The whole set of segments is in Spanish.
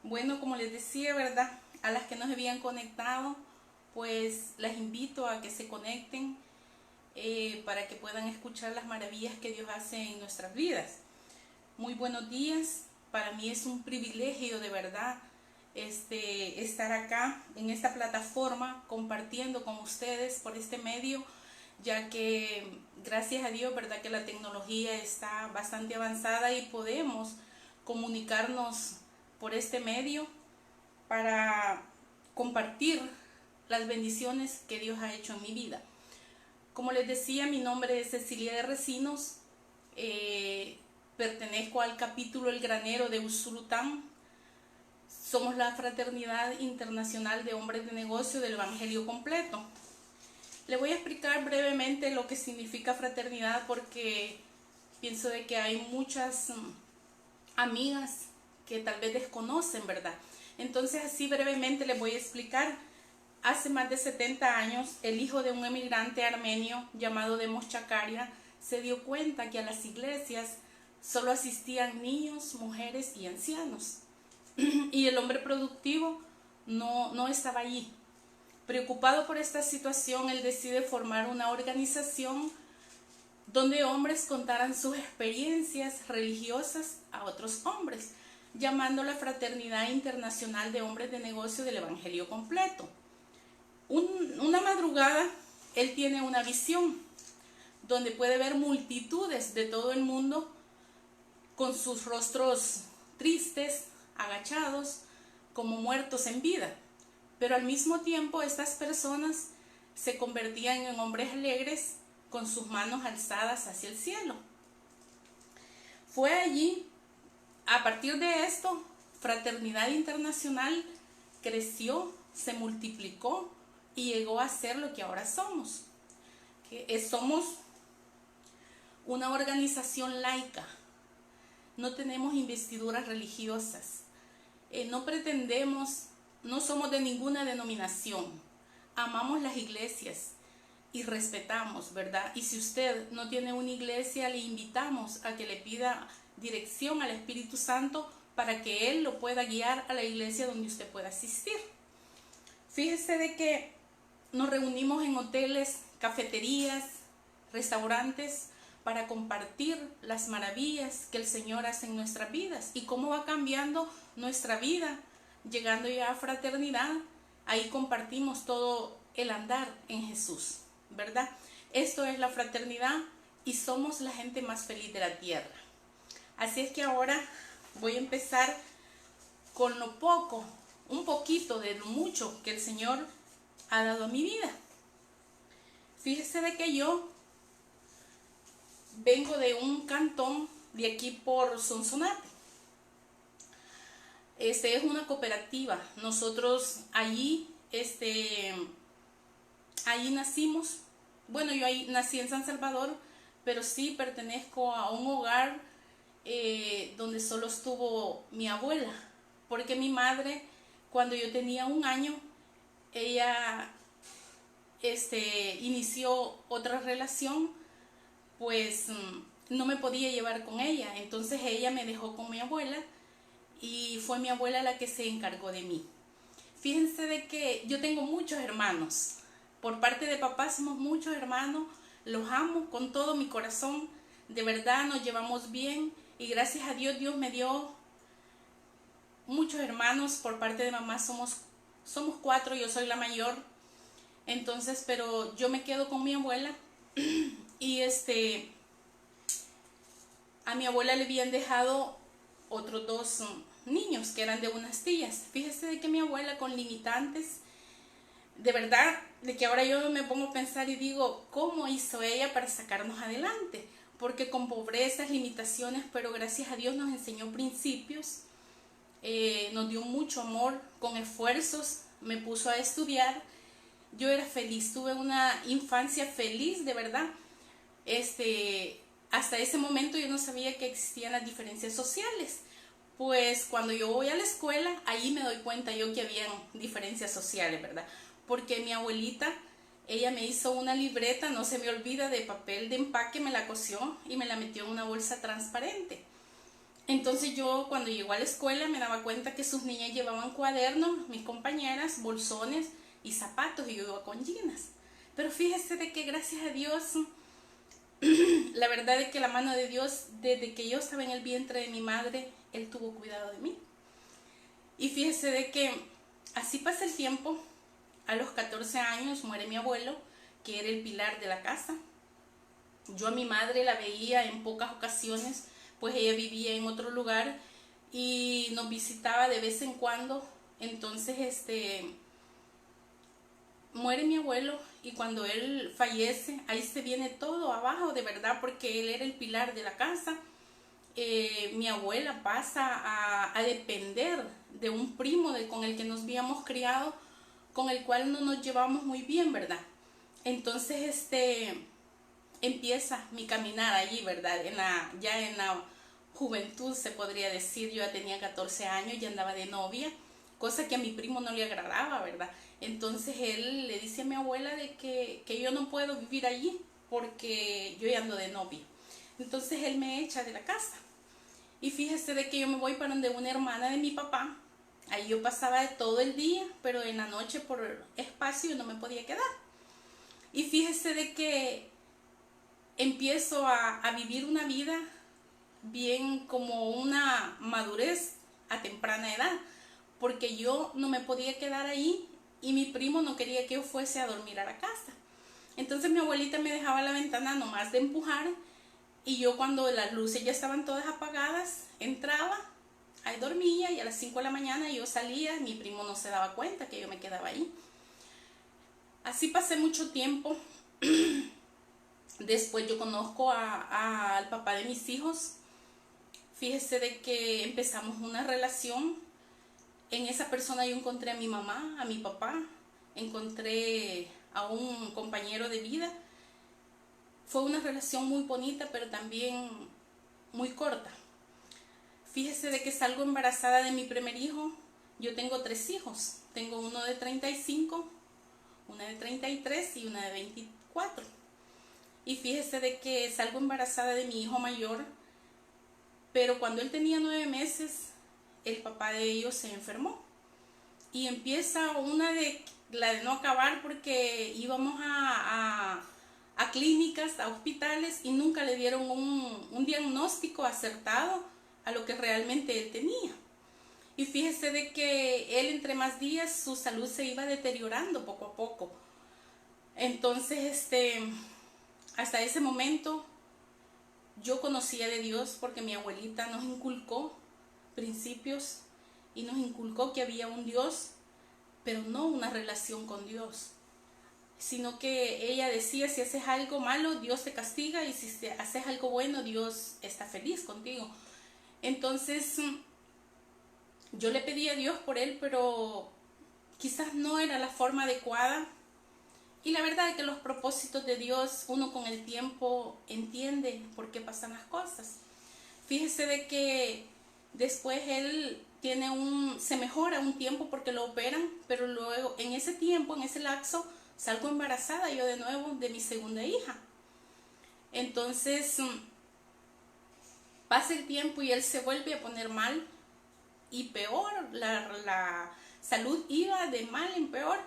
Bueno, como les decía, ¿verdad? A las que no se habían conectado, pues las invito a que se conecten para que puedan escuchar las maravillas que Dios hace en nuestras vidas. Muy buenos días. Para mí es un privilegio de verdad estar acá en esta plataforma compartiendo con ustedes por este medio, ya que gracias a Dios, verdad que la tecnología está bastante avanzada y podemos comunicarnos por este medio para compartir las bendiciones que Dios ha hecho en mi vida. Como les decía, mi nombre es Cecilia de Recinos, pertenezco al capítulo El Granero de Usulután. Somos la Fraternidad Internacional de Hombres de Negocio del Evangelio Completo. Le voy a explicar brevemente lo que significa fraternidad, porque pienso de que hay muchas amigas que tal vez desconocen, ¿verdad? Entonces, así brevemente les voy a explicar. Hace más de 70 años, el hijo de un emigrante armenio llamado Demos Chakaria se dio cuenta que a las iglesias solo asistían niños, mujeres y ancianos. Y el hombre productivo no estaba allí. Preocupado por esta situación, él decide formar una organización donde hombres contaran sus experiencias religiosas a otros hombres, llamándola Fraternidad Internacional de Hombres de Negocio del Evangelio Completo. Una madrugada, él tiene una visión donde puede ver multitudes de todo el mundo con sus rostros tristes, agachados, como muertos en vida. Pero al mismo tiempo estas personas se convertían en hombres alegres con sus manos alzadas hacia el cielo. Fue allí, a partir de esto, Fraternidad Internacional creció, se multiplicó y llegó a ser lo que ahora somos. Somos una organización laica, no tenemos investiduras religiosas, no pretendemos, no somos de ninguna denominación, amamos las iglesias y respetamos, ¿verdad? Y si usted no tiene una iglesia, le invitamos a que le pida dirección al Espíritu Santo para que Él lo pueda guiar a la iglesia donde usted pueda asistir. Fíjese de que nos reunimos en hoteles, cafeterías, restaurantes para compartir las maravillas que el Señor hace en nuestras vidas y cómo va cambiando nuestra vida. Llegando ya a fraternidad, ahí compartimos todo el andar en Jesús, ¿verdad? Esto es la fraternidad y somos la gente más feliz de la tierra. Así es que ahora voy a empezar con lo poco, un poquito de lo mucho que el Señor ha dado a mi vida. Fíjese de que yo vengo de un cantón de aquí por Sonsonate. Es una cooperativa. Nosotros allí nacimos. Bueno, yo ahí nací en San Salvador, pero sí pertenezco a un hogar donde solo estuvo mi abuela, porque mi madre, cuando yo tenía 1 año, ella inició otra relación, pues no me podía llevar con ella, entonces ella me dejó con mi abuela y fue mi abuela la que se encargó de mí. Fíjense de que yo tengo muchos hermanos, por parte de papá somos muchos hermanos, los amo con todo mi corazón, de verdad nos llevamos bien y gracias a Dios, Dios me dio muchos hermanos. Por parte de mamá somos 4, yo soy la mayor, entonces, pero yo me quedo con mi abuela y a mi abuela le habían dejado otros 2 niños que eran de unas tías. Fíjese de que mi abuela con limitantes, de verdad, de que ahora yo me pongo a pensar y digo, ¿cómo hizo ella para sacarnos adelante? Porque con pobrezas, limitaciones, pero gracias a Dios nos enseñó principios, nos dio mucho amor, con esfuerzos, me puso a estudiar. Yo era feliz, tuve una infancia feliz, de verdad. Hasta ese momento yo no sabía que existían las diferencias sociales. Pues cuando yo voy a la escuela, ahí me doy cuenta yo que habían diferencias sociales, ¿verdad? Porque mi abuelita, ella me hizo una libreta, no se me olvida, de papel de empaque, me la cosió y me la metió en una bolsa transparente. Entonces yo cuando llegó a la escuela me daba cuenta que sus niñas llevaban cuadernos, mis compañeras, bolsones y zapatos, y yo iba con jeans. Pero fíjese de que gracias a Dios, la verdad es que la mano de Dios, desde que yo estaba en el vientre de mi madre, Él tuvo cuidado de mí. Y fíjese de que así pasa el tiempo. A los 14 años muere mi abuelo, que era el pilar de la casa. Yo a mi madre la veía en pocas ocasiones, pues ella vivía en otro lugar y nos visitaba de vez en cuando. Entonces muere mi abuelo, y cuando él fallece, ahí se viene todo abajo, de verdad, porque él era el pilar de la casa. Mi abuela pasa a depender de un primo con el que nos habíamos criado, con el cual no nos llevamos muy bien, ¿verdad? Entonces empieza mi caminar allí, ¿verdad? Ya en la juventud, se podría decir. Yo ya tenía 14 años, ya andaba de novia, cosa que a mi primo no le agradaba, ¿verdad? Entonces él le dice a mi abuela de que yo no puedo vivir allí porque yo ya ando de novia. Entonces él me echa de la casa. Y fíjese de que yo me voy para donde una hermana de mi papá. Ahí yo pasaba todo el día, pero en la noche por espacio no me podía quedar. Y fíjese de que empiezo a vivir una vida bien, como una madurez a temprana edad, porque yo no me podía quedar ahí y mi primo no quería que yo fuese a dormir a la casa. Entonces mi abuelita me dejaba la ventana nomás de empujar, y yo, cuando las luces ya estaban todas apagadas, entraba, ahí dormía, y a las 5 de la mañana yo salía. Mi primo no se daba cuenta que yo me quedaba ahí. Así pasé mucho tiempo. Después yo conozco al papá de mis hijos. Fíjese de que empezamos una relación. En esa persona yo encontré a mi mamá, a mi papá, encontré a un compañero de vida. Fue una relación muy bonita, pero también muy corta. Fíjese de que salgo embarazada de mi primer hijo. Yo tengo 3 hijos. Tengo uno de 35, una de 33 y una de 24. Y fíjese de que salgo embarazada de mi hijo mayor, pero cuando él tenía 9 meses, el papá de ellos se enfermó. Y empieza la de no acabar, porque íbamos a clínicas, a hospitales, y nunca le dieron un diagnóstico acertado a lo que realmente él tenía. Y fíjese de que él, entre más días, su salud se iba deteriorando poco a poco. Entonces hasta ese momento yo conocía de Dios, porque mi abuelita nos inculcó principios y nos inculcó que había un Dios, pero no una relación con Dios, sino que ella decía: si haces algo malo, Dios te castiga, y si haces algo bueno, Dios está feliz contigo. Entonces yo le pedí a Dios por él, pero quizás no era la forma adecuada. Y la verdad es que los propósitos de Dios, uno con el tiempo entiende por qué pasan las cosas. Fíjese de que después él se mejora un tiempo porque lo operan, pero luego en ese tiempo, en ese lapso, salgo embarazada yo de nuevo de mi segunda hija. Entonces pasa el tiempo y él se vuelve a poner mal, y peor, la salud iba de mal en peor.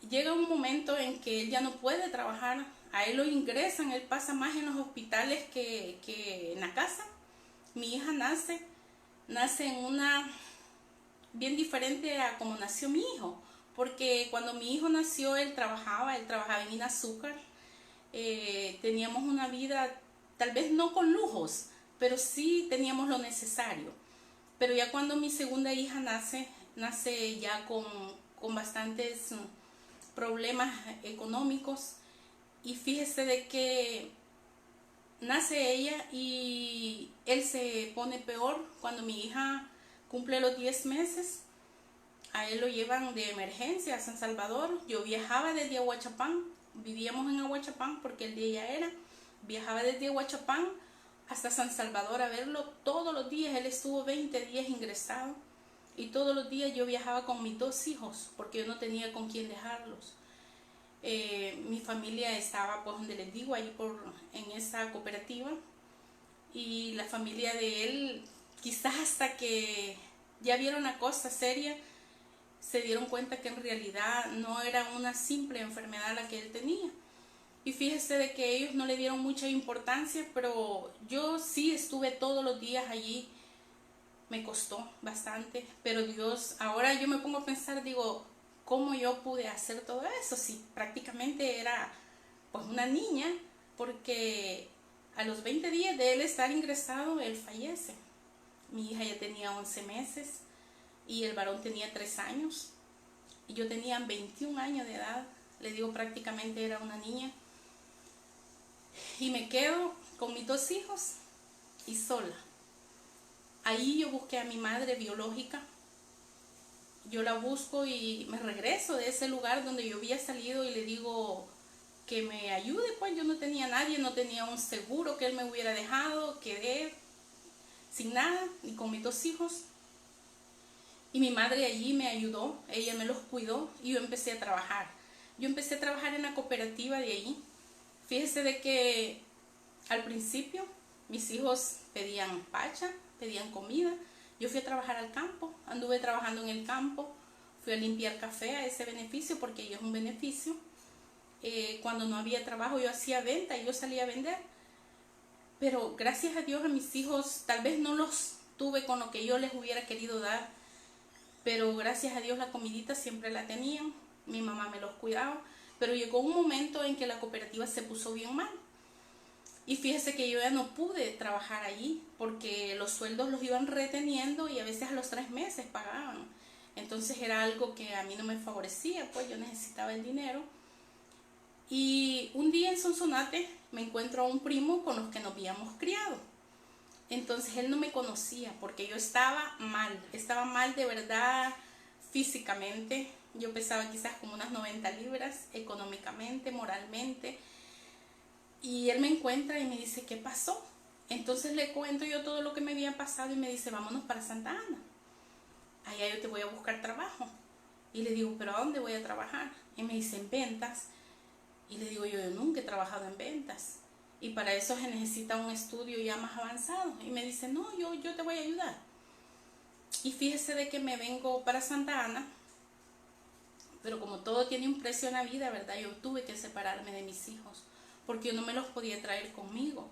Llega un momento en que él ya no puede trabajar, a él lo ingresan, él pasa más en los hospitales que en la casa. Mi hija nace en una bien diferente a como nació mi hijo, porque cuando mi hijo nació él trabajaba en Inazúcar. Teníamos una vida, tal vez no con lujos, pero sí teníamos lo necesario. Pero ya cuando mi segunda hija nace ya con bastantes problemas económicos. Y fíjese de que nace ella y él se pone peor. Cuando mi hija cumple los 10 meses, a él lo llevan de emergencia a San Salvador. Yo viajaba desde Ahuachapán, vivíamos en Ahuachapán porque el de ella era. Viajaba desde Ahuachapán hasta San Salvador a verlo todos los días. Él estuvo 20 días ingresado, y todos los días yo viajaba con mis 2 hijos porque yo no tenía con quién dejarlos. Mi familia estaba, pues, donde les digo, ahí en esa cooperativa, y la familia de él quizás hasta que ya vieron la cosa seria, se dieron cuenta que en realidad no era una simple enfermedad la que él tenía. Y fíjese de que ellos no le dieron mucha importancia, pero yo sí estuve todos los días allí. Me costó bastante, pero Dios, ahora yo me pongo a pensar, digo, ¿cómo yo pude hacer todo eso? Si prácticamente era pues una niña, porque a los 20 días de él estar ingresado, él fallece. Mi hija ya tenía 11 meses y el varón tenía 3 años y yo tenía 21 años de edad. Le digo, prácticamente era una niña. Y me quedo con mis 2 hijos y sola. Ahí yo busqué a mi madre biológica. Yo la busco y me regreso de ese lugar donde yo había salido y le digo que me ayude, pues yo no tenía nadie, no tenía un seguro que él me hubiera dejado, quedé sin nada, ni con mis 2 hijos. Y mi madre allí me ayudó, ella me los cuidó y yo empecé a trabajar. Yo empecé a trabajar en la cooperativa de allí. Fíjese de que al principio mis hijos pedían pacha, pedían comida. Yo fui a trabajar al campo, anduve trabajando en el campo, fui a limpiar café a ese beneficio porque ahí es un beneficio. Cuando no había trabajo yo hacía venta y yo salía a vender. Pero gracias a Dios a mis hijos, tal vez no los tuve con lo que yo les hubiera querido dar, pero gracias a Dios la comidita siempre la tenían, mi mamá me los cuidaba, pero llegó un momento en que la cooperativa se puso bien mal. Y fíjese que yo ya no pude trabajar allí porque los sueldos los iban reteniendo y a veces a los 3 meses pagaban. Entonces era algo que a mí no me favorecía, pues yo necesitaba el dinero. Y un día en Sonsonate me encuentro a un primo con los que nos habíamos criado. Entonces él no me conocía porque yo estaba mal de verdad físicamente. Yo pesaba quizás como unas 90 libras, económicamente, moralmente. Y él me encuentra y me dice, ¿qué pasó? Entonces le cuento yo todo lo que me había pasado y me dice, vámonos para Santa Ana. Allá yo te voy a buscar trabajo. Y le digo, ¿pero a dónde voy a trabajar? Y me dice, en ventas. Y le digo, yo nunca he trabajado en ventas. Y para eso se necesita un estudio ya más avanzado. Y me dice, no, yo te voy a ayudar. Y fíjese de que me vengo para Santa Ana. Pero como todo tiene un precio en la vida, ¿verdad? Yo tuve que separarme de mis hijos porque yo no me los podía traer conmigo.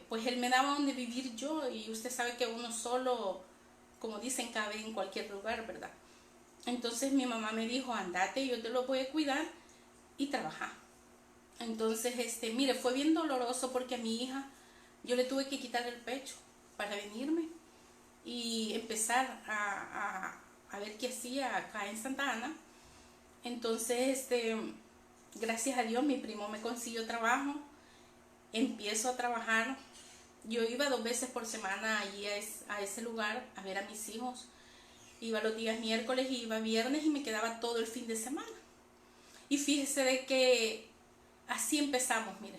Pues él me daba donde vivir yo y usted sabe que uno solo, como dicen, cabe en cualquier lugar, ¿verdad? Entonces mi mamá me dijo, andate, yo te lo voy a cuidar y trabajar. Entonces, mire, fue bien doloroso porque a mi hija yo le tuve que quitar el pecho para venirme y empezar a ver qué hacía acá en Santa Ana. Entonces, gracias a Dios mi primo me consiguió trabajo, empiezo a trabajar. Yo iba 2 veces por semana allí a ese lugar a ver a mis hijos. Iba los días miércoles y iba viernes y me quedaba todo el fin de semana. Y fíjese de que así empezamos, mire.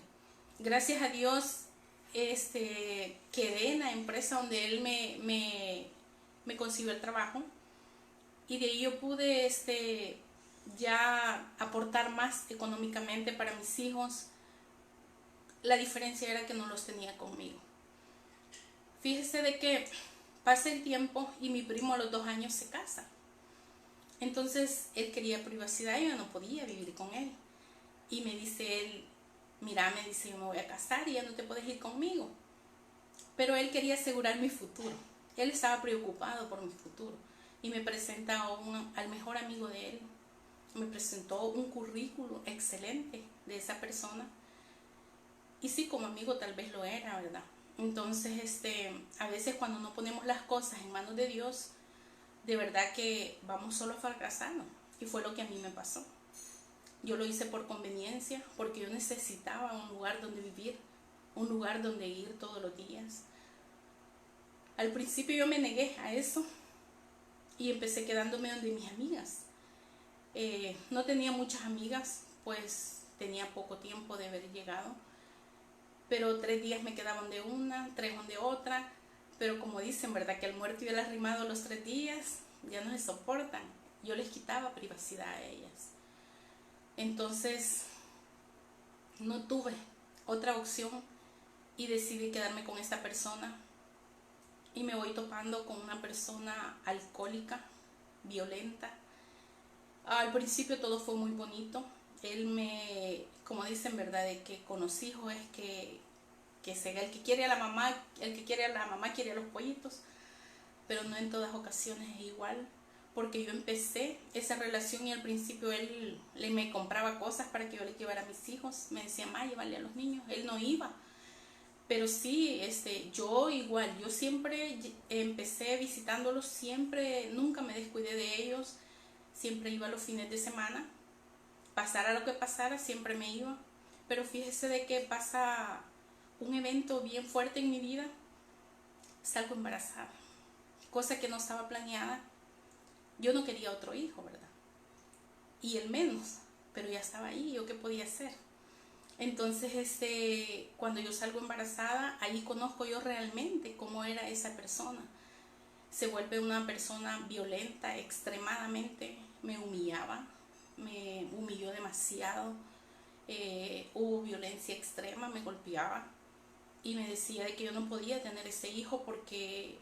Gracias a Dios quedé en la empresa donde él me consiguió el trabajo. Y de ahí yo pude ya aportar más económicamente para mis hijos. La diferencia era que no los tenía conmigo. Fíjese de que pasa el tiempo y mi primo a los 2 años se casa. Entonces él quería privacidad y yo no podía vivir con él. Y me dice él, mira, me dice, yo me voy a casar y ya no te puedes ir conmigo. Pero él quería asegurar mi futuro. Él estaba preocupado por mi futuro. Y me presenta al mejor amigo de él. Me presentó un currículo excelente de esa persona. Y sí, como amigo tal vez lo era, ¿verdad? Entonces, a veces cuando no ponemos las cosas en manos de Dios, de verdad que vamos solo fracasando. Y fue lo que a mí me pasó. Yo lo hice por conveniencia, porque yo necesitaba un lugar donde vivir, un lugar donde ir todos los días. Al principio yo me negué a eso y empecé quedándome donde mis amigas. No tenía muchas amigas, pues tenía poco tiempo de haber llegado, pero 3 días me quedaban de una, 3 de otra, pero como dicen, ¿verdad? Que el muerto y el arrimado los 3 días ya no se soportan. Yo les quitaba privacidad a ellas. Entonces no tuve otra opción y decidí quedarme con esta persona. y me voy topando con una persona alcohólica, violenta. Al principio todo fue muy bonito. Él me, como dicen, ¿verdad? De que con los hijos es que se, el que quiere a la mamá, el que quiere a la mamá quiere a los pollitos, pero no en todas ocasiones es igual, porque yo empecé esa relación y al principio él me compraba cosas para que yo le llevara a mis hijos, me decía, ma, llévale a los niños, él no iba, pero sí, yo igual, yo siempre empecé visitándolos, siempre, nunca me descuidé de ellos, siempre iba los fines de semana, pasara lo que pasara, siempre me iba, pero fíjese de que pasa un evento bien fuerte en mi vida, salgo embarazada, cosa que no estaba planeada. Yo no quería otro hijo, ¿verdad? Y él menos, pero ya estaba ahí, ¿yo qué podía hacer? Entonces, cuando yo salgo embarazada, ahí conozco yo realmente cómo era esa persona. Se vuelve una persona violenta, extremadamente, me humillaba, me humilló demasiado, hubo violencia extrema, me golpeaba y me decía de que yo no podía tener ese hijo porque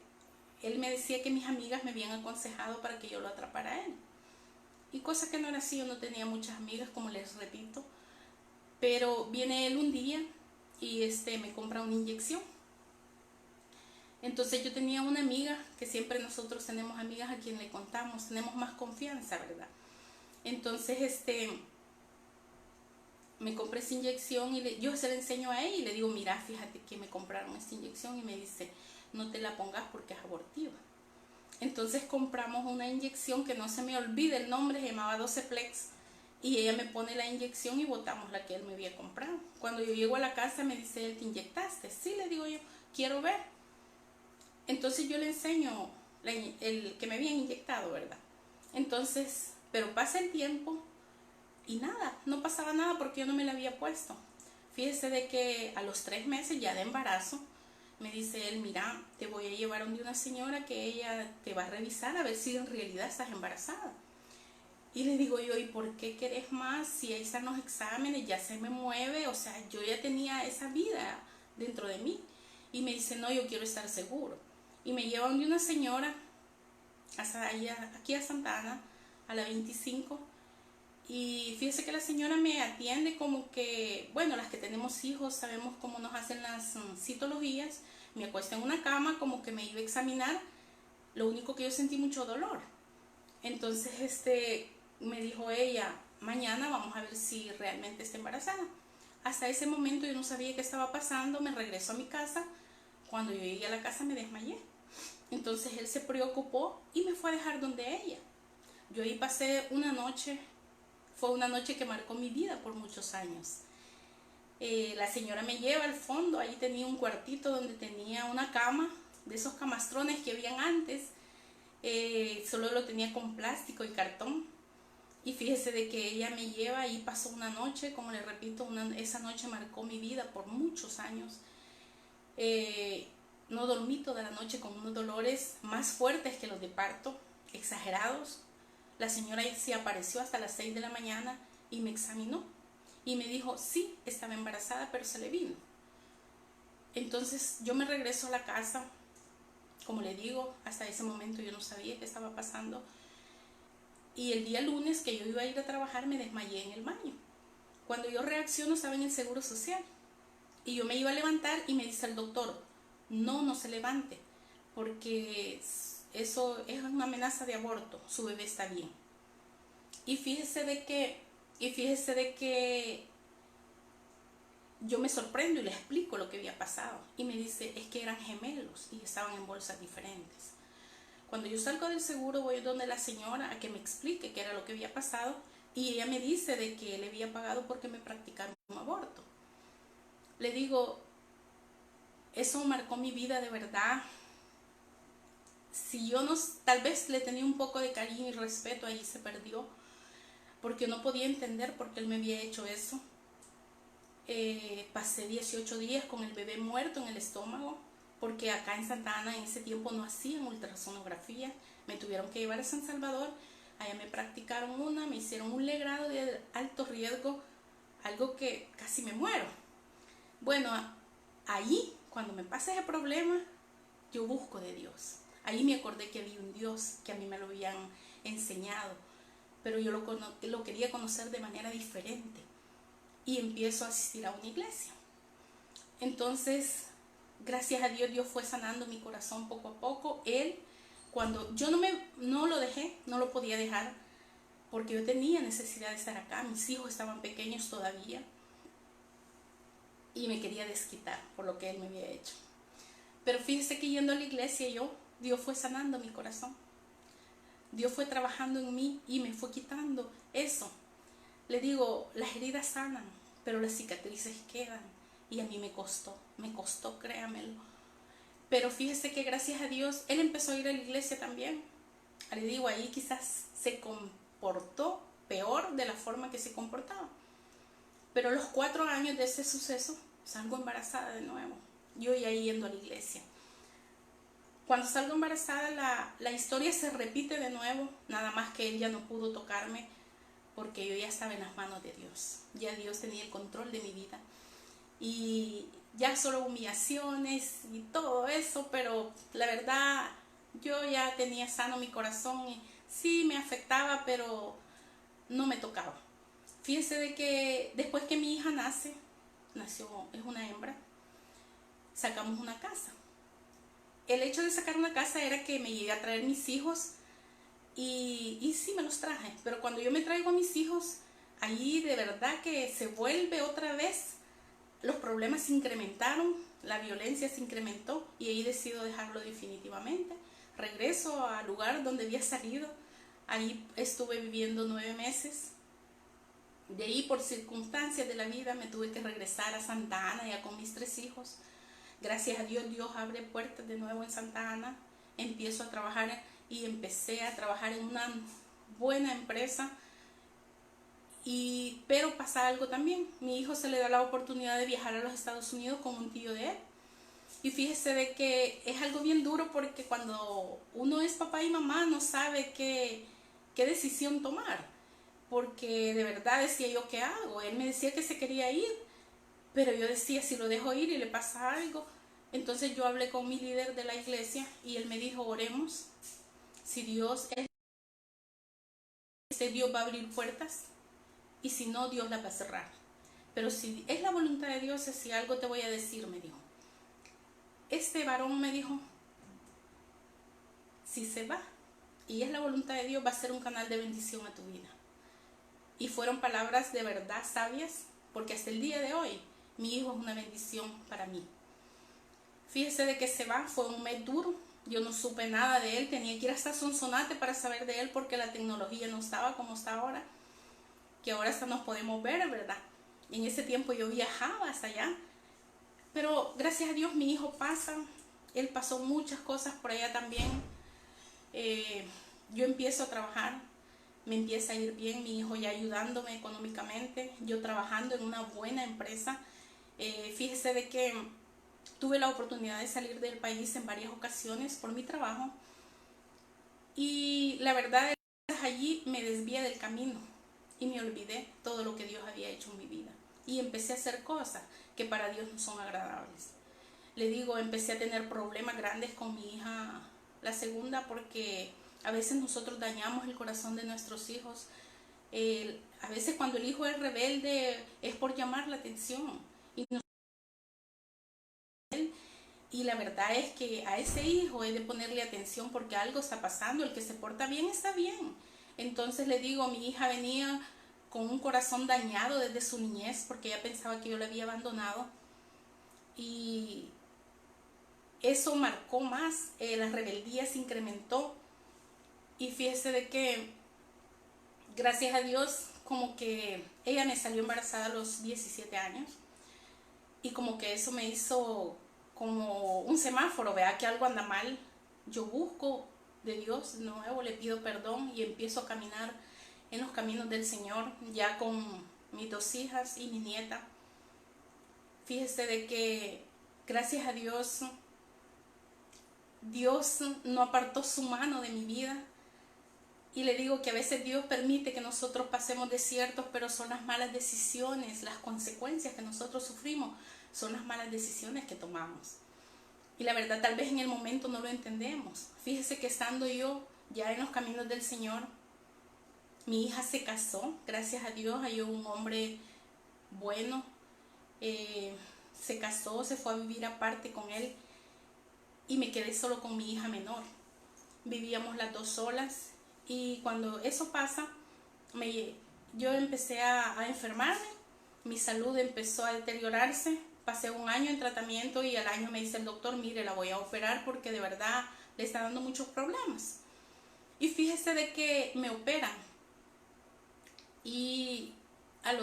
él me decía que mis amigas me habían aconsejado para que yo lo atrapara a él. Y cosa que no era así, yo no tenía muchas amigas, como les repito. Pero viene él un día y me compra una inyección. Entonces yo tenía una amiga, que siempre nosotros tenemos amigas a quien le contamos, tenemos más confianza, ¿verdad? Entonces me compré esa inyección y yo se la enseño a ella y le digo, mira, fíjate que me compraron esta inyección, y me dice, no te la pongas porque es abortiva. Entonces compramos una inyección que no se me olvida el nombre, se llamaba 12plex, y ella me pone la inyección y botamos la que él me había comprado. Cuando yo llego a la casa me dice él, ¿te inyectaste? Sí, le digo yo, quiero ver. Entonces yo le enseño el que me habían inyectado, ¿verdad? Entonces, pero pasa el tiempo y nada, no pasaba nada porque yo no me la había puesto. Fíjese de que a los 3 meses ya de embarazo, me dice él, mira, te voy a llevar donde una señora que ella te va a revisar a ver si en realidad estás embarazada. Y le digo yo, ¿y por qué querés más? Si ahí están los exámenes, ya se me mueve, o sea, yo ya tenía esa vida dentro de mí. Y me dice, no, yo quiero estar seguro. Y me lleva donde una señora, hasta allá, aquí a Santa Ana, a la 25. Y fíjese que la señora me atiende como que, bueno, las que tenemos hijos sabemos cómo nos hacen las citologías. Me acuesta en una cama como que me iba a examinar. Lo único que yo sentí mucho dolor. Entonces me dijo ella, mañana vamos a ver si realmente está embarazada. Hasta ese momento yo no sabía qué estaba pasando, me regreso a mi casa. Cuando yo llegué a la casa me desmayé. Entonces él se preocupó y me fue a dejar donde ella. Yo ahí pasé una noche, fue una noche que marcó mi vida por muchos años. La señora me lleva al fondo, ahí tenía un cuartito donde tenía una cama, de esos camastrones que habían antes. Solo lo tenía con plástico y cartón. Y fíjese de que ella me lleva y pasó una noche, como le repito, esa noche marcó mi vida por muchos años. No dormí toda la noche con unos dolores más fuertes que los de parto, exagerados. La señora se apareció hasta las 6 de la mañana y me examinó y me dijo, sí, estaba embarazada, pero se le vino. Entonces yo me regreso a la casa. Como le digo, hasta ese momento yo no sabía qué estaba pasando. Y el día lunes que yo iba a ir a trabajar me desmayé en el baño. Cuando yo reacciono estaba en el Seguro Social. Y yo me iba a levantar y me dice el doctor, no se levante, porque eso es una amenaza de aborto, su bebé está bien. Y fíjese de que yo me sorprendo y le explico lo que había pasado. Y me dice, es que eran gemelos y estaban en bolsas diferentes. Cuando yo salgo del seguro voy donde la señora a que me explique qué era lo que había pasado y ella me dice de que le había pagado porque me practicaron un aborto. Le digo, eso marcó mi vida de verdad. Si yo no, tal vez le tenía un poco de cariño y respeto, ahí se perdió, porque no podía entender por qué él me había hecho eso. Pasé 18 días con el bebé muerto en el estómago, porque acá en Santa Ana en ese tiempo no hacían ultrasonografía. Me tuvieron que llevar a San Salvador, allá me practicaron una, me hicieron un legrado de alto riesgo, algo que casi me muero. Bueno, ahí, cuando me pasa ese problema, yo busco de Dios. Ahí me acordé que había un Dios, que a mí me lo habían enseñado, pero yo lo quería conocer de manera diferente. Y empiezo a asistir a una iglesia. Entonces, gracias a Dios, Dios fue sanando mi corazón poco a poco. Él, cuando yo no lo dejé, no lo podía dejar, porque yo tenía necesidad de estar acá. Mis hijos estaban pequeños todavía y me quería desquitar por lo que Él me había hecho. Pero fíjese que yendo a la iglesia Dios fue sanando mi corazón. Dios fue trabajando en mí y me fue quitando eso. Le digo, las heridas sanan, pero las cicatrices quedan. Y a mí me costó, créamelo. Pero fíjese que gracias a Dios, él empezó a ir a la iglesia también. Le digo, ahí quizás se comportó peor de la forma que se comportaba. Pero a los 4 años de ese suceso, salgo embarazada de nuevo. Yo ya yendo a la iglesia. Cuando salgo embarazada, la historia se repite de nuevo, nada más que él ya no pudo tocarme, porque yo ya estaba en las manos de Dios. Ya Dios tenía el control de mi vida. Y ya solo humillaciones y todo eso, pero la verdad yo ya tenía sano mi corazón y sí me afectaba, pero no me tocaba. Fíjense de que después que mi hija nació, es una hembra, sacamos una casa. El hecho de sacar una casa era que me llegué a traer mis hijos y sí me los traje, pero cuando yo me traigo a mis hijos, allí de verdad que se vuelve otra vez, los problemas se incrementaron, la violencia se incrementó y ahí decido dejarlo definitivamente. Regreso al lugar donde había salido, ahí estuve viviendo 9 meses. De ahí, por circunstancias de la vida, me tuve que regresar a Santa Ana ya con mis 3 hijos. Gracias a Dios, Dios abre puertas de nuevo en Santa Ana. Empiezo a trabajar y empecé a trabajar en una buena empresa. Pero pasa algo también. Mi hijo se le da la oportunidad de viajar a los Estados Unidos con un tío de él. Y fíjese de que es algo bien duro porque cuando uno es papá y mamá no sabe qué decisión tomar. Porque de verdad decía yo, ¿qué hago? Él me decía que se quería ir, pero yo decía, si lo dejo ir y le pasa algo. Entonces yo hablé con mi líder de la iglesia y él me dijo, oremos. Si Dios es, Dios va a abrir puertas y si no, Dios las va a cerrar. Pero si es la voluntad de Dios, si algo te voy a decir, me dijo. Este varón me dijo, si se va y es la voluntad de Dios, va a ser un canal de bendición a tu vida. Y fueron palabras de verdad sabias, porque hasta el día de hoy mi hijo es una bendición para mí. Fíjese de que se va, fue un mes duro, yo no supe nada de él, tenía que ir hasta Sonsonate para saber de él porque la tecnología no estaba como está ahora, que ahora hasta nos podemos ver, ¿verdad? En ese tiempo yo viajaba hasta allá, pero gracias a Dios mi hijo pasa, él pasó muchas cosas por allá también. Yo empiezo a trabajar, me empieza a ir bien, mi hijo ya ayudándome económicamente, yo trabajando en una buena empresa. Fíjese de que tuve la oportunidad de salir del país en varias ocasiones por mi trabajo y la verdad allí me desvié del camino y me olvidé todo lo que Dios había hecho en mi vida y empecé a hacer cosas que para Dios no son agradables. Le digo, empecé a tener problemas grandes con mi hija, la segunda, porque a veces nosotros dañamos el corazón de nuestros hijos. A veces cuando el hijo es rebelde es por llamar la atención y la verdad es que a ese hijo he de ponerle atención porque algo está pasando, el que se porta bien está bien. Entonces le digo, mi hija venía con un corazón dañado desde su niñez porque ella pensaba que yo la había abandonado y eso marcó más, la rebeldía se incrementó y fíjese de que gracias a Dios como que ella me salió embarazada a los 17 años y como que eso me hizo como un semáforo, vea que algo anda mal, yo busco de Dios de nuevo, le pido perdón y empiezo a caminar en los caminos del Señor, ya con mis 2 hijas y mi nieta. Fíjese de que gracias a Dios, Dios no apartó su mano de mi vida. Y le digo que a veces Dios permite que nosotros pasemos desiertos, pero son las malas decisiones, las consecuencias que nosotros sufrimos, son las malas decisiones que tomamos. Y la verdad, tal vez en el momento no lo entendemos. Fíjese que estando yo ya en los caminos del Señor, mi hija se casó, gracias a Dios, halló un hombre bueno, se casó, se fue a vivir aparte con él y me quedé solo con mi hija menor. Vivíamos las dos solas y cuando eso pasa, yo empecé a enfermarme, mi salud empezó a deteriorarse, pasé un año en tratamiento y al año me dice el doctor, mire, la voy a operar porque de verdad le está dando muchos problemas. Y fíjese de que me operan y al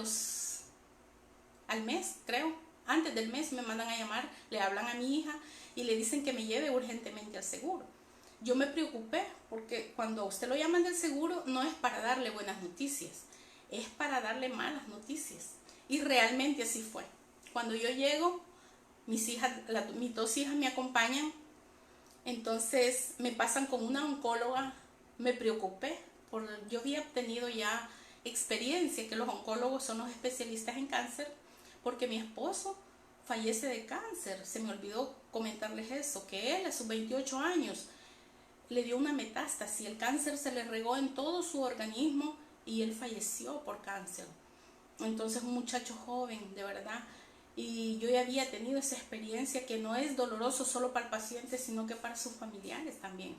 mes, creo, antes del mes me mandan a llamar, le hablan a mi hija y le dicen que me lleve urgentemente al seguro. Yo me preocupé porque cuando a usted lo llaman del seguro no es para darle buenas noticias, es para darle malas noticias. Y realmente así fue. Cuando yo llego, mis dos hijas me acompañan, entonces me pasan con una oncóloga, me preocupé, yo había tenido ya experiencia, que los oncólogos son los especialistas en cáncer, porque mi esposo fallece de cáncer. Se me olvidó comentarles eso, que él a sus 28 años le dio una metástasis, el cáncer se le regó en todo su organismo y él falleció por cáncer. Entonces un muchacho joven, de verdad, y yo ya había tenido esa experiencia que no es doloroso solo para el paciente, sino que para sus familiares también.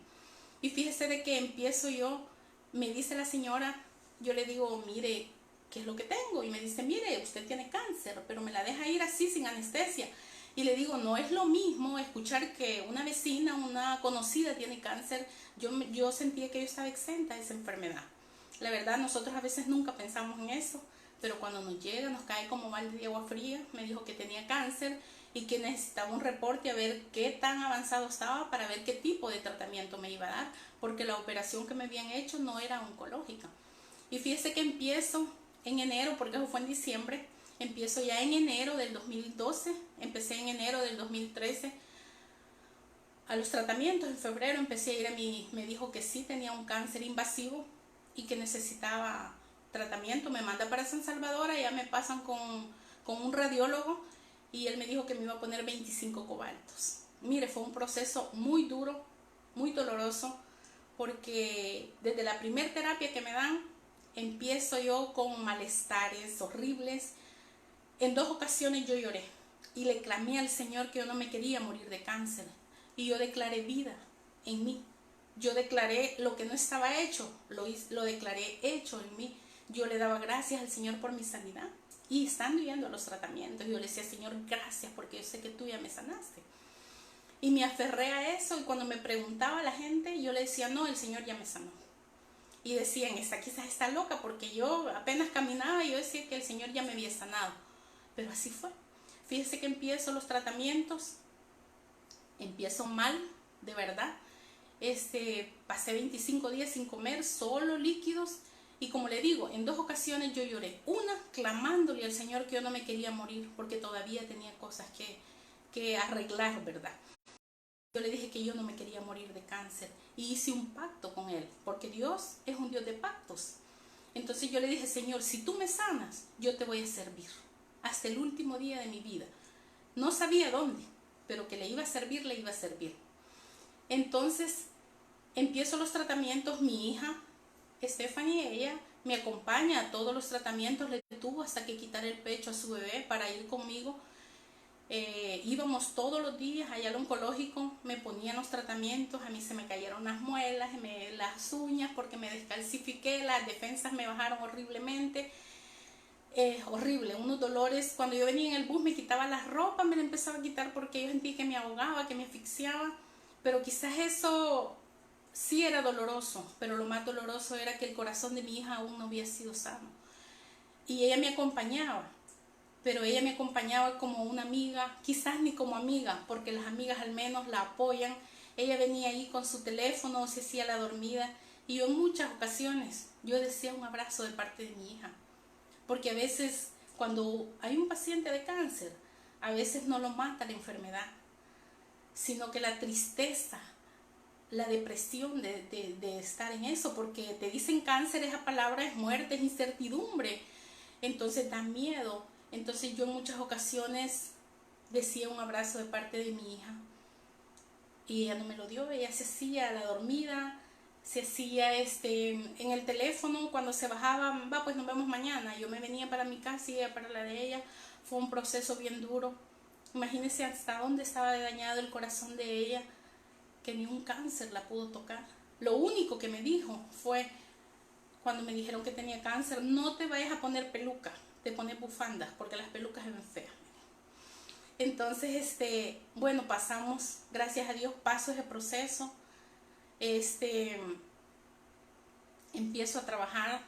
Y fíjese de que empiezo yo, me dice la señora, yo le digo, mire, ¿qué es lo que tengo? Y me dice, mire, usted tiene cáncer, pero me la deja ir así sin anestesia. Y le digo, no es lo mismo escuchar que una vecina, una conocida tiene cáncer. Yo sentía que yo estaba exenta de esa enfermedad. La verdad, nosotros a veces nunca pensamos en eso, pero cuando nos llega, nos cae como balde de agua fría. Me dijo que tenía cáncer y que necesitaba un reporte a ver qué tan avanzado estaba para ver qué tipo de tratamiento me iba a dar, porque la operación que me habían hecho no era oncológica. Y fíjese que empiezo en enero, porque eso fue en diciembre, empiezo ya en enero del 2012, empecé en enero del 2013 a los tratamientos. En febrero empecé a ir me dijo que sí tenía un cáncer invasivo y que necesitaba tratamiento. Me manda para San Salvador, allá me pasan con un radiólogo y él me dijo que me iba a poner 25 cobaltos. Mire, fue un proceso muy duro, muy doloroso, porque desde la primera terapia que me dan, empiezo yo con malestares horribles. En 2 ocasiones yo lloré y le clamé al Señor que yo no me quería morir de cáncer. Y yo declaré vida en mí. Yo declaré lo que no estaba hecho, lo declaré hecho en mí. Yo le daba gracias al Señor por mi sanidad. Y estando yendo a los tratamientos, yo le decía, Señor, gracias porque yo sé que tú ya me sanaste. Y me aferré a eso y cuando me preguntaba la gente, yo le decía, no, el Señor ya me sanó. Y decían, esta quizás está loca porque yo apenas caminaba y yo decía que el Señor ya me había sanado. Pero así fue. Fíjese que empiezo los tratamientos, empiezo mal, de verdad. Pasé 25 días sin comer, solo líquidos. Y como le digo, en 2 ocasiones yo lloré. Una, clamándole al Señor que yo no me quería morir porque todavía tenía cosas que arreglar, ¿verdad? Yo le dije que yo no me quería morir de cáncer y hice un pacto con Él, porque Dios es un Dios de pactos. Entonces yo le dije, Señor, si tú me sanas, yo te voy a servir hasta el último día de mi vida. No sabía dónde, pero que le iba a servir, le iba a servir. Entonces empiezo los tratamientos. Mi hija, Stephanie, ella me acompaña a todos los tratamientos, le tuvo hasta que quitar el pecho a su bebé para ir conmigo. Íbamos todos los días allá al oncológico, me ponían los tratamientos, a mí se me cayeron las muelas, las uñas porque me descalcifiqué, las defensas me bajaron horriblemente, horrible, unos dolores. Cuando yo venía en el bus me quitaba la ropa, me la empezaba a quitar porque yo sentía que me ahogaba, que me asfixiaba, pero quizás eso sí era doloroso, pero lo más doloroso era que el corazón de mi hija aún no había sido sano y ella me acompañaba. Pero ella me acompañaba como una amiga, quizás ni como amiga, porque las amigas al menos la apoyan. Ella venía ahí con su teléfono, se hacía la dormida, y yo en muchas ocasiones yo decía un abrazo de parte de mi hija, porque a veces cuando hay un paciente de cáncer, a veces no lo mata la enfermedad, sino que la tristeza, la depresión de estar en eso, porque te dicen cáncer, esa palabra es muerte, es incertidumbre, entonces da miedo. Entonces yo en muchas ocasiones decía un abrazo de parte de mi hija y ella no me lo dio. Ella se hacía la dormida, se hacía en el teléfono. Cuando se bajaba, va, pues nos vemos mañana. Yo me venía para mi casa y ella para la de ella. Fue un proceso bien duro. Imagínense hasta dónde estaba dañado el corazón de ella, que ni un cáncer la pudo tocar. Lo único que me dijo fue, cuando me dijeron que tenía cáncer: no te vayas a poner peluca, te pones bufandas, porque las pelucas se ven feas. Entonces, bueno, pasamos, gracias a Dios, paso ese proceso. Empiezo a trabajar,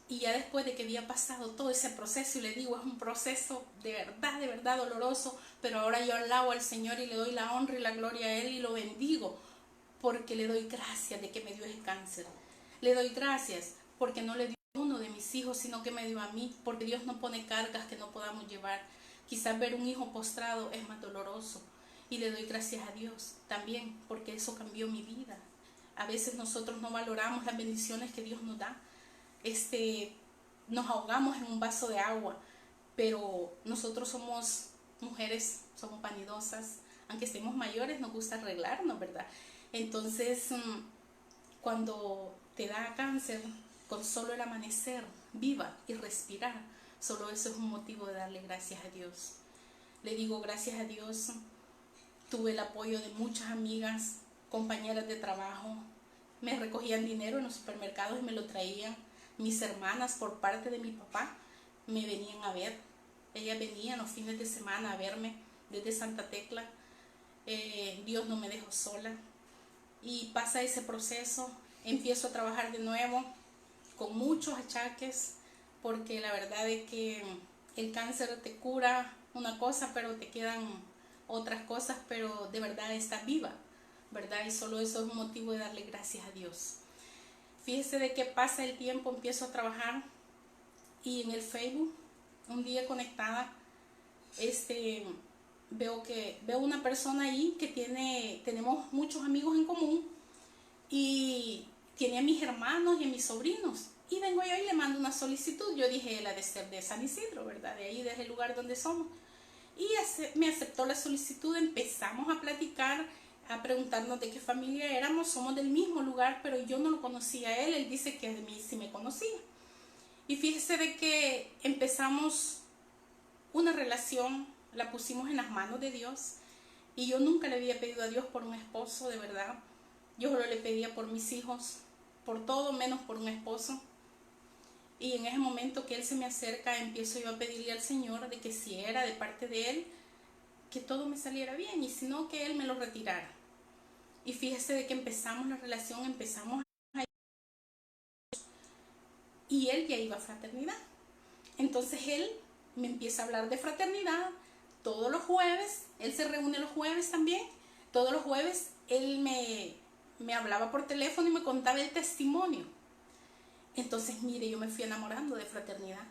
y ya después de que había pasado todo ese proceso, y le digo, es un proceso de verdad doloroso, pero ahora yo alabo al Señor y le doy la honra y la gloria a Él y lo bendigo, porque le doy gracias de que me dio ese cáncer. Le doy gracias porque no le dio a uno de mis hijos, sino que me dio a mí, porque Dios no pone cargas que no podamos llevar. Quizás ver un hijo postrado es más doloroso, y le doy gracias a Dios también, porque eso cambió mi vida. A veces nosotros no valoramos las bendiciones que Dios nos da. Nos ahogamos en un vaso de agua, pero nosotros somos mujeres, somos vanidosas, aunque estemos mayores nos gusta arreglarnos, ¿verdad? Entonces, cuando te da cáncer, con solo el amanecer, viva y respirar, solo eso es un motivo de darle gracias a Dios. Le digo gracias a Dios. Tuve el apoyo de muchas amigas, compañeras de trabajo. Me recogían dinero en los supermercados y me lo traían. Mis hermanas, por parte de mi papá, me venían a ver. Ellas venían los fines de semana a verme desde Santa Tecla. Dios no me dejó sola. Y pasa ese proceso, empiezo a trabajar de nuevo con muchos achaques, porque la verdad es que el cáncer te cura una cosa, pero te quedan otras cosas, pero de verdad estás viva, ¿verdad? Y solo eso es un motivo de darle gracias a Dios. Fíjese de que pasa el tiempo, empiezo a trabajar, y en el Facebook, un día conectada, veo una persona ahí que tenemos muchos amigos en común, y tiene a mis hermanos y a mis sobrinos, y vengo yo y le mando una solicitud. Yo dije, la de ser de San Isidro, ¿verdad? De ahí, desde el lugar donde somos. Y me aceptó la solicitud, empezamos a platicar, a preguntarnos de qué familia éramos. Somos del mismo lugar, pero yo no lo conocía a él. Él dice que de mí sí me conocía. Y fíjese de que empezamos una relación, la pusimos en las manos de Dios. Y yo nunca le había pedido a Dios por un esposo, de verdad. Yo solo le pedía por mis hijos, por todo menos por un esposo. Y en ese momento que él se me acerca, empiezo yo a pedirle al Señor de que si era de parte de él, que todo me saliera bien, y si no, que él me lo retirara. Y fíjese de que empezamos la relación, y él ya iba a fraternidad. Entonces él me empieza a hablar de fraternidad todos los jueves. Él se reúne los jueves también. Todos los jueves él me hablaba por teléfono y me contaba el testimonio. Entonces, mire, yo me fui enamorando de fraternidad.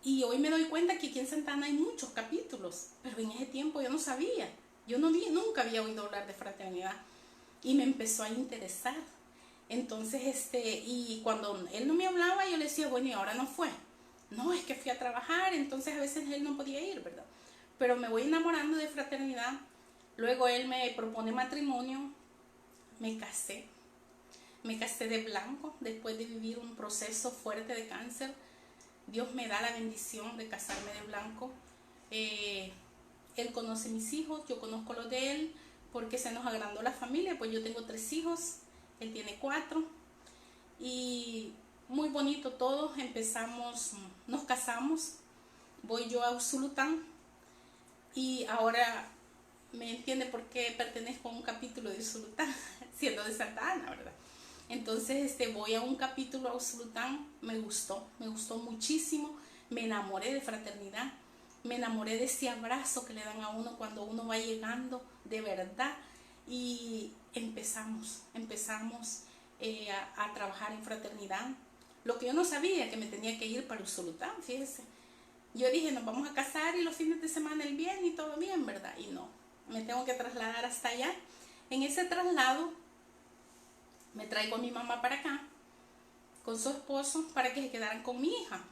Y hoy me doy cuenta que aquí en Santa Ana hay muchos capítulos, pero en ese tiempo yo no sabía. Yo nunca había oído hablar de fraternidad, y me empezó a interesar. Entonces, y cuando él no me hablaba, yo le decía, bueno, ¿y ahora no fue? No, es que fui a trabajar, entonces a veces él no podía ir, ¿verdad? Pero me voy enamorando de fraternidad. Luego él me propone matrimonio, me casé de blanco después de vivir un proceso fuerte de cáncer. Dios me da la bendición de casarme de blanco. Él conoce mis hijos, yo conozco los de él, porque se nos agrandó la familia. Pues yo tengo 3 hijos, él tiene 4, y muy bonito todo. Nos casamos, voy yo a Usulután, y ahora me entiende por qué pertenezco a un capítulo de Usulután, siendo de Santa Ana, ¿verdad? Entonces voy a un capítulo a Usulután. Me gustó muchísimo. Me enamoré de fraternidad, me enamoré de ese abrazo que le dan a uno cuando uno va llegando, de verdad. Y empezamos a trabajar en fraternidad. Lo que yo no sabía, que me tenía que ir para Usulután, fíjese. Yo dije, nos vamos a casar y los fines de semana el bien y todo bien, ¿verdad? Y no, me tengo que trasladar hasta allá. En ese traslado me traigo a mi mamá para acá con su esposo para que se quedaran con mi hija.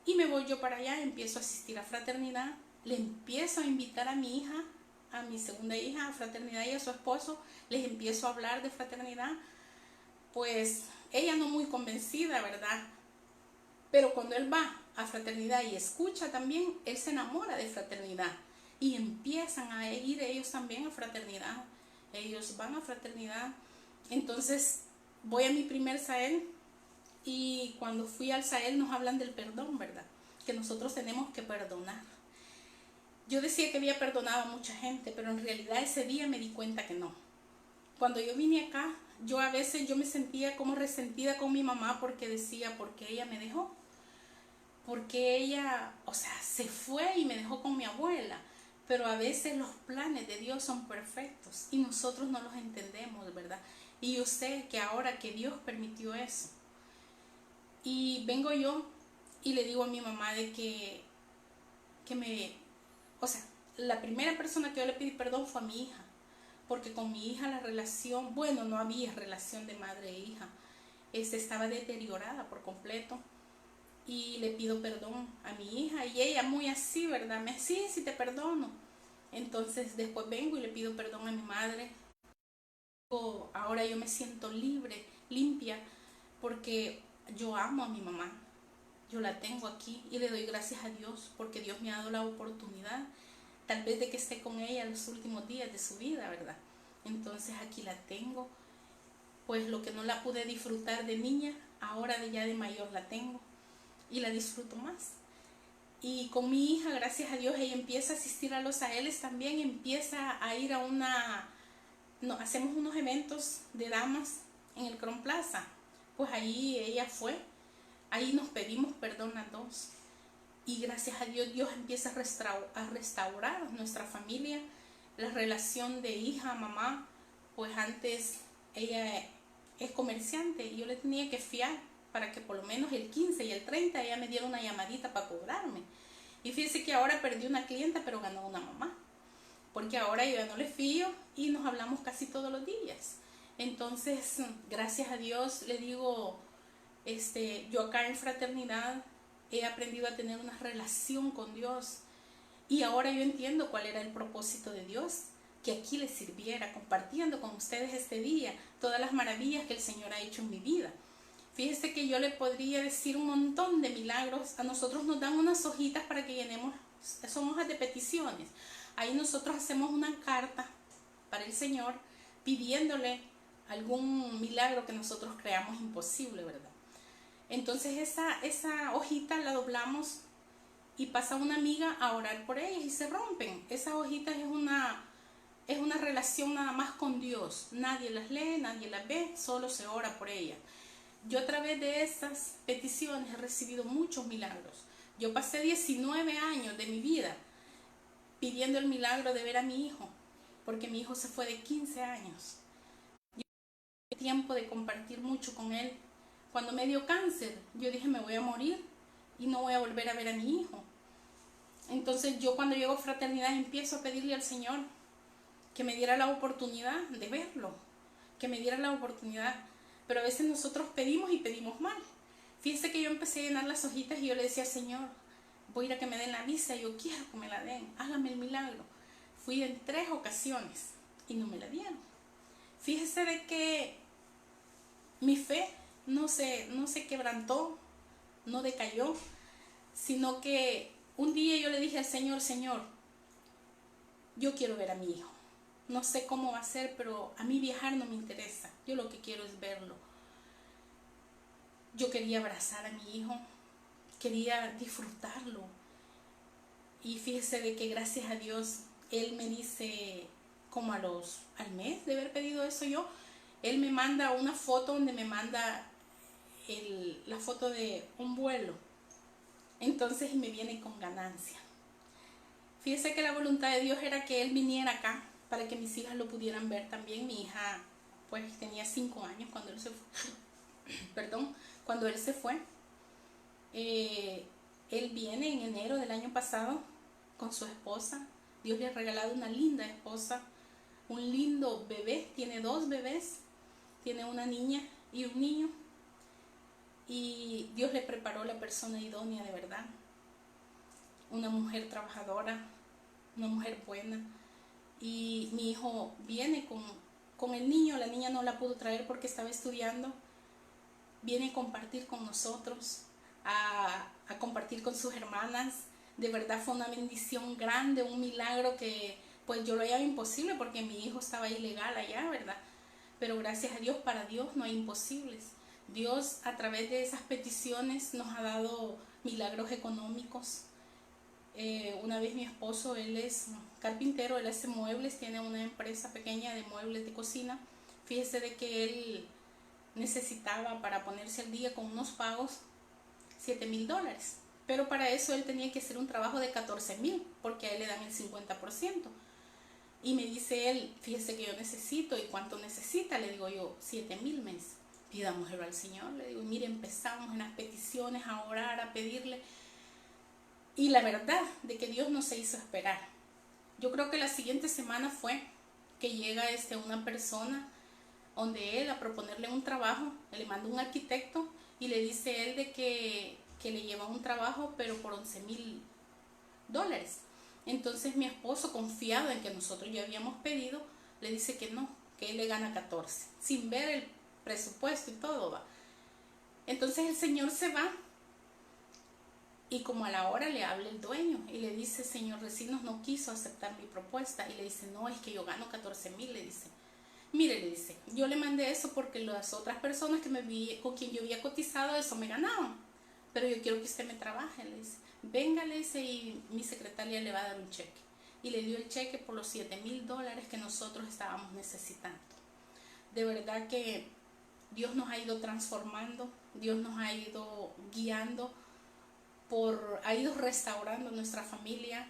Y me voy yo para allá, empiezo a asistir a fraternidad, le empiezo a invitar a mi hija a mi segunda hija a fraternidad y a su esposo, les empiezo a hablar de fraternidad, pues ella no muy convencida, ¿verdad? Pero cuando él va a fraternidad y escucha también, él se enamora de fraternidad y empiezan a ir ellos también a fraternidad. Ellos van a fraternidad. Entonces voy a mi primer Sahel y cuando fui al Sahel nos hablan del perdón, ¿verdad? Que nosotros tenemos que perdonar. Yo decía que había perdonado a mucha gente, pero en realidad ese día me di cuenta que no. Cuando yo vine acá, yo a veces me sentía como resentida con mi mamá porque decía, ¿por qué ella me dejó? Porque ella, o sea, se fue y me dejó con mi abuela. Pero a veces los planes de Dios son perfectos y nosotros no los entendemos, ¿verdad? Y yo sé que ahora que Dios permitió eso, y vengo yo y le digo a mi mamá de que o sea, la primera persona que yo le pedí perdón fue a mi hija, porque con mi hija la relación, bueno, no había relación de madre e hija, estaba deteriorada por completo. Y le pido perdón a mi hija y ella muy así, ¿verdad? Sí te perdono. Entonces después vengo y le pido perdón a mi madre. Ahora yo me siento libre, limpia, porque yo amo a mi mamá. Yo la tengo aquí y le doy gracias a Dios porque Dios me ha dado la oportunidad, tal vez de que esté con ella los últimos días de su vida, ¿verdad? Entonces aquí la tengo. Pues lo que no la pude disfrutar de niña, ahora ya de mayor la tengo y la disfruto más. Y con mi hija, gracias a Dios, ella empieza a asistir a los Saheles también, empieza a ir a hacemos unos eventos de damas en el Cron Plaza. Pues ahí ella fue, ahí nos pedimos perdón a dos. Y gracias a Dios, Dios empieza a restaurar nuestra familia, la relación de hija a mamá. Pues antes ella es comerciante y yo le tenía que fiar para que por lo menos el 15 y el 30 ella me diera una llamadita para cobrarme. Y fíjese que ahora perdí una clienta, pero ganó una mamá. Porque ahora yo ya no le fío y nos hablamos casi todos los días. Entonces, gracias a Dios, le digo, yo acá en fraternidad he aprendido a tener una relación con Dios. Y ahora yo entiendo cuál era el propósito de Dios, que aquí les sirviera, compartiendo con ustedes este día todas las maravillas que el Señor ha hecho en mi vida. Fíjese que yo le podría decir un montón de milagros. A nosotros nos dan unas hojitas para que llenemos, son hojas de peticiones. Ahí nosotros hacemos una carta para el Señor pidiéndole algún milagro que nosotros creamos imposible, ¿verdad? Entonces esa hojita la doblamos y pasa una amiga a orar por ellas y se rompen. Esas hojitas es una relación nada más con Dios. Nadie las lee, nadie las ve, solo se ora por ellas. Yo a través de esas peticiones he recibido muchos milagros. Yo pasé 19 años de mi vida pidiendo el milagro de ver a mi hijo, porque mi hijo se fue de 15 años. Yo tuve tiempo de compartir mucho con él. Cuando me dio cáncer, yo dije, me voy a morir y no voy a volver a ver a mi hijo. Entonces yo cuando llego a fraternidad empiezo a pedirle al Señor que me diera la oportunidad de verlo, que me diera la oportunidad. Pero a veces nosotros pedimos y pedimos mal. Fíjense que yo empecé a llenar las hojitas y yo le decía, Señor, voy a ir a que me den la visa, yo quiero que me la den, hágame el milagro. Fui en 3 ocasiones y no me la dieron. Fíjese de que mi fe no se quebrantó, no decayó, sino que un día yo le dije al Señor, Señor, yo quiero ver a mi hijo. No sé cómo va a ser, pero a mí viajar no me interesa. Yo lo que quiero es verlo. Yo quería abrazar a mi hijo, quería disfrutarlo. Y fíjese de que gracias a Dios, él me dice, como al mes de haber pedido eso yo, él me manda una foto donde me manda la foto de un vuelo. Entonces me viene con ganancia. Fíjese que la voluntad de Dios era que él viniera acá para que mis hijas lo pudieran ver también. Mi hija pues tenía 5 años cuando él se fue. Perdón, cuando él se fue. Él viene en enero del año pasado con su esposa. Dios le ha regalado una linda esposa, un lindo bebé. Tiene 2 bebés, tiene una niña y un niño. Y Dios le preparó la persona idónea de verdad. Una mujer trabajadora, una mujer buena. y mi hijo viene con el niño. La niña no la pudo traer porque estaba estudiando. Viene a compartir con nosotros, a compartir con sus hermanas. De verdad fue una bendición grande, un milagro que pues yo lo hallaba imposible porque mi hijo estaba ilegal allá, ¿verdad? Pero gracias a Dios, para Dios no hay imposibles. Dios a través de esas peticiones nos ha dado milagros económicos. Una vez mi esposo, él es carpintero, él hace muebles, tiene una empresa pequeña de muebles de cocina. Fíjese de que él necesitaba para ponerse al día con unos pagos $7,000, pero para eso él tenía que hacer un trabajo de 14,000 porque a él le dan el 50%. Y me dice él, fíjese que yo necesito. ¿Y cuánto necesita? Le digo yo, 7,000 mes. Pidámoslo al Señor. Le digo, mire, empezamos en las peticiones a orar, a pedirle. Y la verdad de que Dios no se hizo esperar. Yo creo que la siguiente semana fue que llega una persona donde él a proponerle un trabajo, le manda un arquitecto y le dice él de que le lleva un trabajo pero por $11,000. Entonces mi esposo, confiado en que nosotros ya habíamos pedido, le dice que no, que él le gana 14, sin ver el presupuesto y todo va. Entonces el señor se va y como a la hora le habla el dueño y le dice, señor Recinos no quiso aceptar mi propuesta. Y le dice, no, es que yo gano 14,000, le dice. Mire, le dice, yo le mandé eso porque las otras personas con quien yo había cotizado eso me ganaban. Pero yo quiero que usted me trabaje, le dice. Venga, le dice, y mi secretaria le va a dar un cheque. Y le dio el cheque por los $7,000 que nosotros estábamos necesitando. De verdad que Dios nos ha ido transformando, Dios nos ha ido guiando, ha ido restaurando nuestra familia,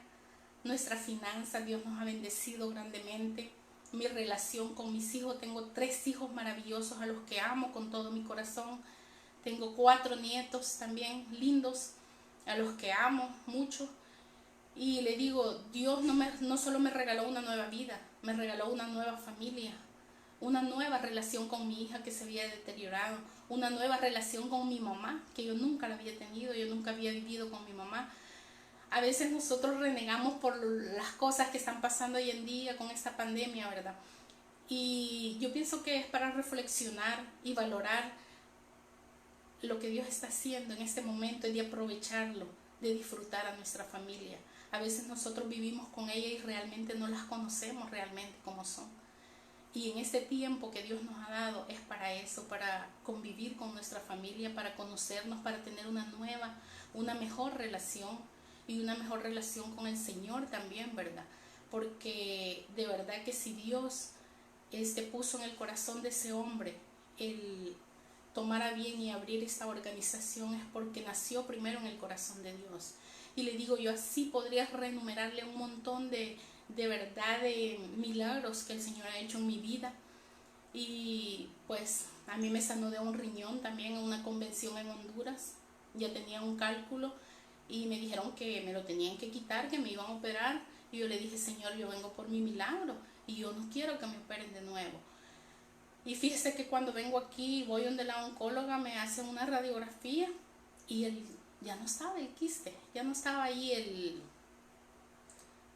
nuestra finanza. Dios nos ha bendecido grandemente. Mi relación con mis hijos, tengo 3 hijos maravillosos a los que amo con todo mi corazón. Tengo 4 nietos también lindos a los que amo mucho. Y le digo, Dios no solo me regaló una nueva vida, me regaló una nueva familia, una nueva relación con mi hija que se había deteriorado, una nueva relación con mi mamá que yo nunca la había tenido, yo nunca había vivido con mi mamá. A veces nosotros renegamos por las cosas que están pasando hoy en día con esta pandemia, ¿verdad? Y yo pienso que es para reflexionar y valorar lo que Dios está haciendo en este momento y de aprovecharlo, de disfrutar a nuestra familia. A veces nosotros vivimos con ella y realmente no las conocemos realmente como son. Y en este tiempo que Dios nos ha dado es para eso, para convivir con nuestra familia, para conocernos, para tener una mejor relación y una mejor relación con el Señor también, ¿verdad? Porque de verdad que si Dios puso en el corazón de ese hombre el tomar a bien y abrir esta organización, es porque nació primero en el corazón de Dios. Y le digo yo, así podría renumerarle un montón de verdad de milagros que el Señor ha hecho en mi vida. Y pues a mí me sanó de un riñón también en una convención en Honduras. Ya tenía un cálculo y me dijeron que me lo tenían que quitar, que me iban a operar. Y yo le dije, Señor, yo vengo por mi milagro y yo no quiero que me operen de nuevo. Y fíjese que cuando vengo aquí, voy donde la oncóloga, me hacen una radiografía y ya no estaba el quiste, ya no estaba ahí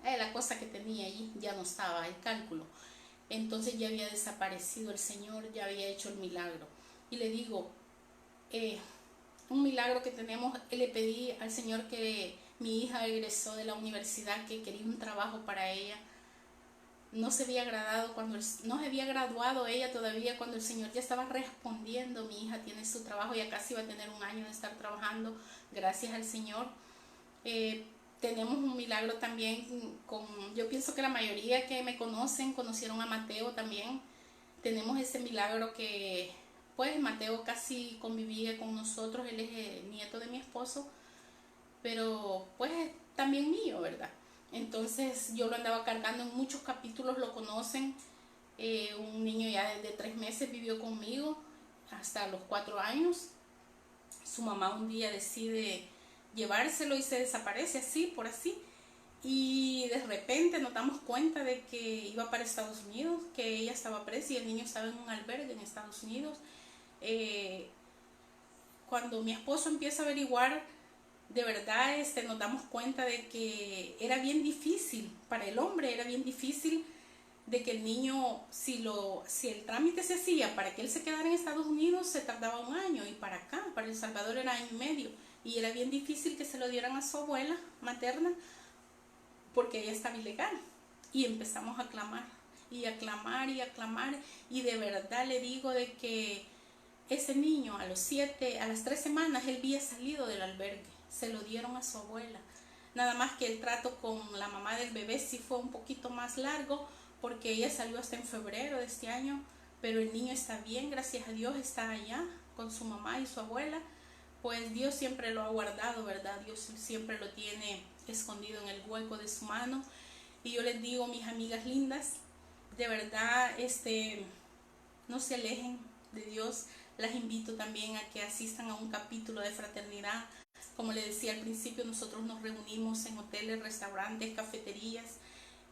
la cosa que tenía allí, ya no estaba el cálculo. Entonces ya había desaparecido, el Señor ya había hecho el milagro. Y le digo, un milagro que tenemos, le pedí al Señor que mi hija egresó de la universidad, que quería un trabajo para ella. No se había graduado ella todavía cuando el Señor ya estaba respondiendo. Mi hija tiene su trabajo, ya casi va a tener un año de estar trabajando, gracias al Señor. Tenemos un milagro también yo pienso que la mayoría que me conocieron a Mateo también. Tenemos ese milagro que pues Mateo casi convivía con nosotros, él es el nieto de mi esposo, pero pues también mío, ¿verdad? Entonces yo lo andaba cargando en muchos capítulos, lo conocen. Un niño ya de 3 meses vivió conmigo hasta los 4 años. Su mamá un día decide llevárselo y se desaparece así, por así. Y de repente nos damos cuenta de que iba para Estados Unidos, que ella estaba presa y el niño estaba en un albergue en Estados Unidos. Cuando mi esposo empieza a averiguar, de verdad nos damos cuenta de que era bien difícil, para el hombre era bien difícil de que el niño, si el trámite se hacía para que él se quedara en Estados Unidos, se tardaba 1 año, y para acá, para El Salvador, era 1 año y medio, y era bien difícil que se lo dieran a su abuela materna porque ella estaba ilegal. Y empezamos a clamar y a clamar y a clamar, y de verdad le digo de que ese niño a las 3 semanas él había salido del albergue, se lo dieron a su abuela. Nada más que el trato con la mamá del bebé sí fue un poquito más largo, porque ella salió hasta en febrero de este año, pero el niño está bien, gracias a Dios, está allá con su mamá y su abuela. Pues Dios siempre lo ha guardado, ¿verdad? Dios siempre lo tiene escondido en el hueco de su mano. Y yo les digo, mis amigas lindas, de verdad, no se alejen de Dios. Las invito también a que asistan a un capítulo de fraternidad. Como les decía al principio, nosotros nos reunimos en hoteles, restaurantes, cafeterías,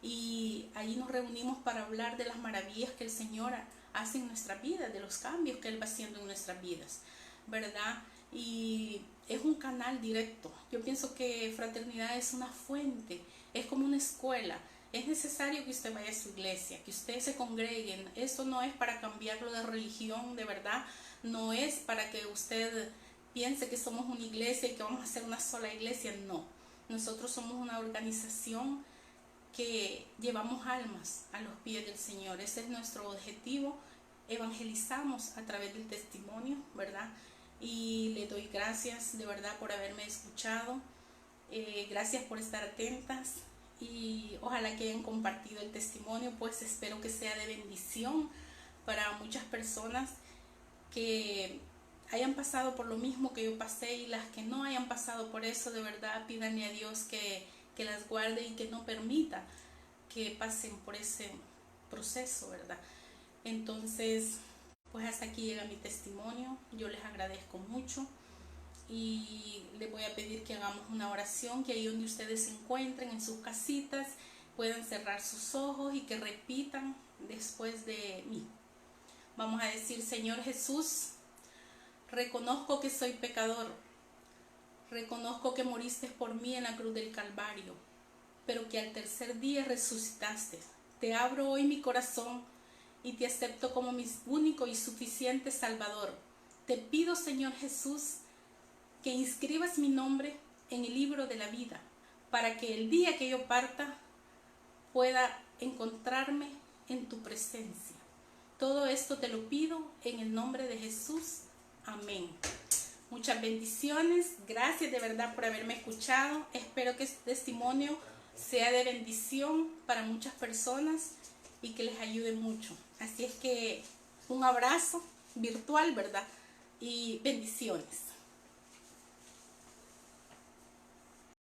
y allí nos reunimos para hablar de las maravillas que el Señor hace en nuestra vida, de los cambios que Él va haciendo en nuestras vidas, ¿verdad? Y es un canal directo. Yo pienso que fraternidad es una fuente, es como una escuela. Es necesario que usted vaya a su iglesia, que usted se congregue. Esto no es para cambiarlo de religión, de verdad. No es para que usted piense que somos una iglesia y que vamos a ser una sola iglesia. No. Nosotros somos una organización que llevamos almas a los pies del Señor. Ese es nuestro objetivo. Evangelizamos a través del testimonio, ¿verdad? Y le doy gracias de verdad por haberme escuchado. Gracias por estar atentas, y ojalá que hayan compartido el testimonio, pues espero que sea de bendición para muchas personas que hayan pasado por lo mismo que yo pasé, y las que no hayan pasado por eso, de verdad pídanle a Dios que las guarde y que no permita que pasen por ese proceso, ¿verdad? Entonces, pues hasta aquí llega mi testimonio. Yo les agradezco mucho y les voy a pedir que hagamos una oración, que ahí donde ustedes se encuentren en sus casitas puedan cerrar sus ojos y que repitan después de mí. Vamos a decir: Señor Jesús, reconozco que soy pecador, reconozco que moriste por mí en la cruz del Calvario, pero que al tercer día resucitaste. Te abro hoy mi corazón y te acepto como mi único y suficiente Salvador. Te pido, Señor Jesús, que inscribas mi nombre en el libro de la vida, para que el día que yo parta pueda encontrarme en tu presencia. Todo esto te lo pido en el nombre de Jesús. Amén. Muchas bendiciones. Gracias de verdad por haberme escuchado. Espero que este testimonio sea de bendición para muchas personas y que les ayude mucho. Así es que un abrazo virtual, ¿verdad? Y bendiciones.